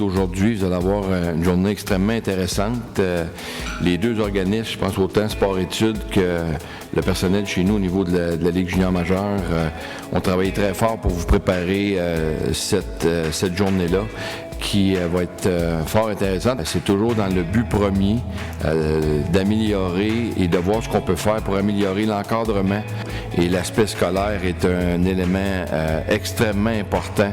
Aujourd'hui, vous allez avoir une journée extrêmement intéressante. Les deux organismes, je pense autant sport-études que le personnel chez nous au niveau de la Ligue junior majeure, ont travaillé très fort pour vous préparer cette journée-là qui va être fort intéressante. C'est toujours dans le but premier d'améliorer et de voir ce qu'on peut faire pour améliorer l'encadrement. Et l'aspect scolaire est un élément extrêmement important.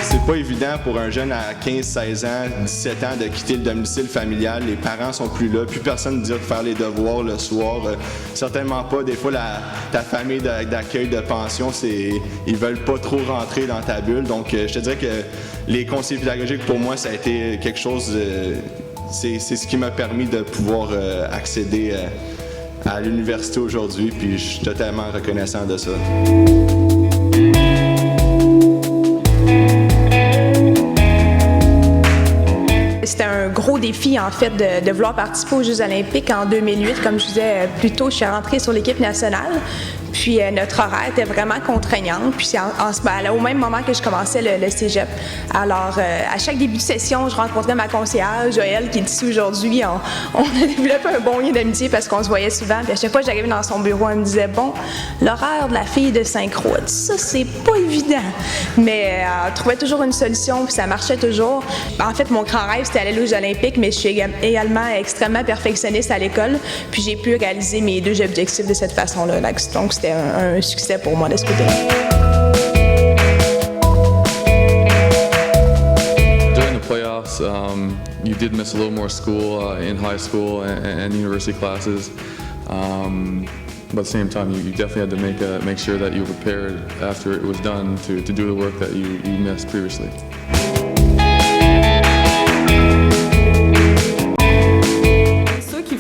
C'est pas évident pour un jeune à 15, 16 ans, 17 ans de quitter le domicile familial. Les parents sont plus là, plus personne ne dit de faire les devoirs le soir. Certainement pas. Des fois, ta famille d'accueil de pension, ils veulent pas trop rentrer dans ta bulle. Donc, je te dirais que les conseils pédagogiques, pour moi, ça a été quelque chose... c'est ce qui m'a permis de pouvoir accéder à l'université aujourd'hui, puis je suis totalement reconnaissant de ça. C'était un gros défi, en fait, de vouloir participer aux Jeux olympiques en 2008. Comme je disais plus tôt, je suis rentrée sur l'équipe nationale. Puis notre horaire était vraiment contraignant. Puis c'est au même moment que je commençais le cégep. Alors, à chaque début de session, je rencontrais ma conseillère, Joëlle, qui est ici aujourd'hui. On a développé un bon lien d'amitié parce qu'on se voyait souvent. Puis à chaque fois que j'arrivais dans son bureau, elle me disait « Bon, l'horaire de la fille de synchro, ça, c'est pas évident. » Mais elle trouvait toujours une solution, puis ça marchait toujours. En fait, mon grand rêve, c'était aller aux Jeux olympiques, mais je suis également extrêmement perfectionniste à l'école. Puis j'ai pu réaliser mes deux objectifs de cette façon-là. Donc, c'était un succès pour moi de ce côté-là. During the playoffs, you did miss a little more school in high school and university classes. But at the same time, you definitely had to make sure that you were prepared after it was done to do the work that you missed previously.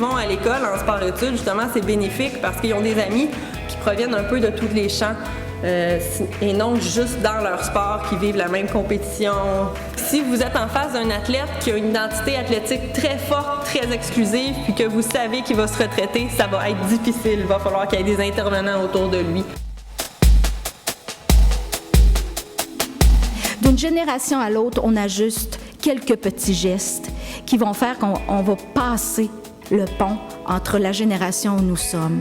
À l'école en sport-études, justement, c'est bénéfique parce qu'ils ont des amis qui proviennent un peu de tous les champs et non juste dans leur sport qui vivent la même compétition. Si vous êtes en face d'un athlète qui a une identité athlétique très forte, très exclusive, puis que vous savez qu'il va se retraiter, ça va être difficile. Il va falloir qu'il y ait des intervenants autour de lui. D'une génération à l'autre, on a juste quelques petits gestes qui vont faire qu'on va passer le pont entre la génération où nous sommes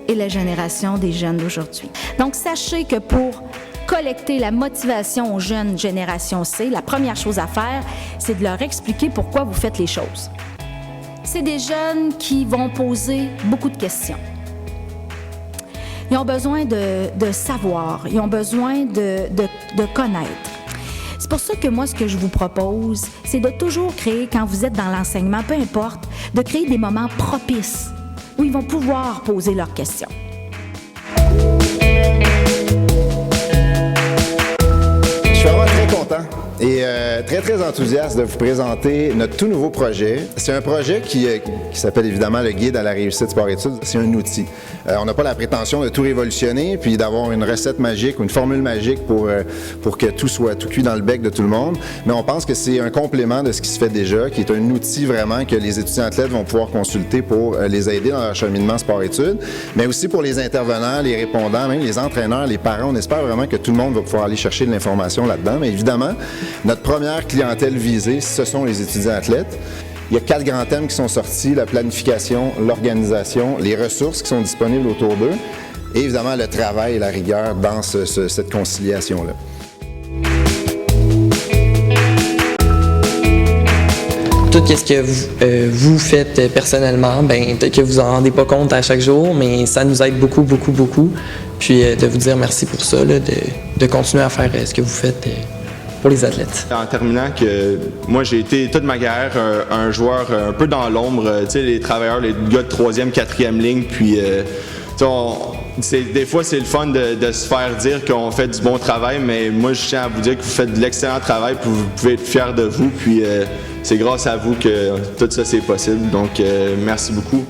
et la génération des jeunes d'aujourd'hui. Donc, sachez que pour collecter la motivation aux jeunes génération C, la première chose à faire, c'est de leur expliquer pourquoi vous faites les choses. C'est des jeunes qui vont poser beaucoup de questions. Ils ont besoin de savoir, ils ont besoin de connaître. C'est pour ça que moi, ce que je vous propose, c'est de toujours créer, quand vous êtes dans l'enseignement, peu importe, de créer des moments propices où ils vont pouvoir poser leurs questions. Je suis vraiment très content et très enthousiaste de vous présenter notre tout nouveau projet. C'est un projet qui s'appelle évidemment le Guide à la réussite sport-études. C'est un outil. On n'a pas la prétention de tout révolutionner puis d'avoir une recette magique ou une formule magique pour que tout soit tout cuit dans le bec de tout le monde, mais on pense que c'est un complément de ce qui se fait déjà, qui est un outil vraiment que les étudiants athlètes vont pouvoir consulter pour les aider dans leur cheminement sport-études, mais aussi pour les intervenants, les répondants, même les entraîneurs, les parents. On espère vraiment que tout le monde va pouvoir aller chercher de l'information là-dedans, mais évidemment, notre première clientèle visée, ce sont les étudiants athlètes. Il y a 4 grands thèmes qui sont sortis, la planification, l'organisation, les ressources qui sont disponibles autour d'eux et évidemment le travail et la rigueur dans cette conciliation-là. Tout ce que vous faites personnellement, peut-être que vous en rendez pas compte à chaque jour, mais ça nous aide beaucoup. Puis de vous dire merci pour ça, là, de continuer à faire ce que vous faites pour les athlètes. En terminant, que moi j'ai été toute ma carrière un joueur un peu dans l'ombre, tu sais, les travailleurs, les gars de 3e, 4e ligne, puis des fois c'est le fun de se faire dire qu'on fait du bon travail, mais moi je tiens à vous dire que vous faites de l'excellent travail, puis vous pouvez être fiers de vous, puis c'est grâce à vous que tout ça c'est possible, donc merci beaucoup.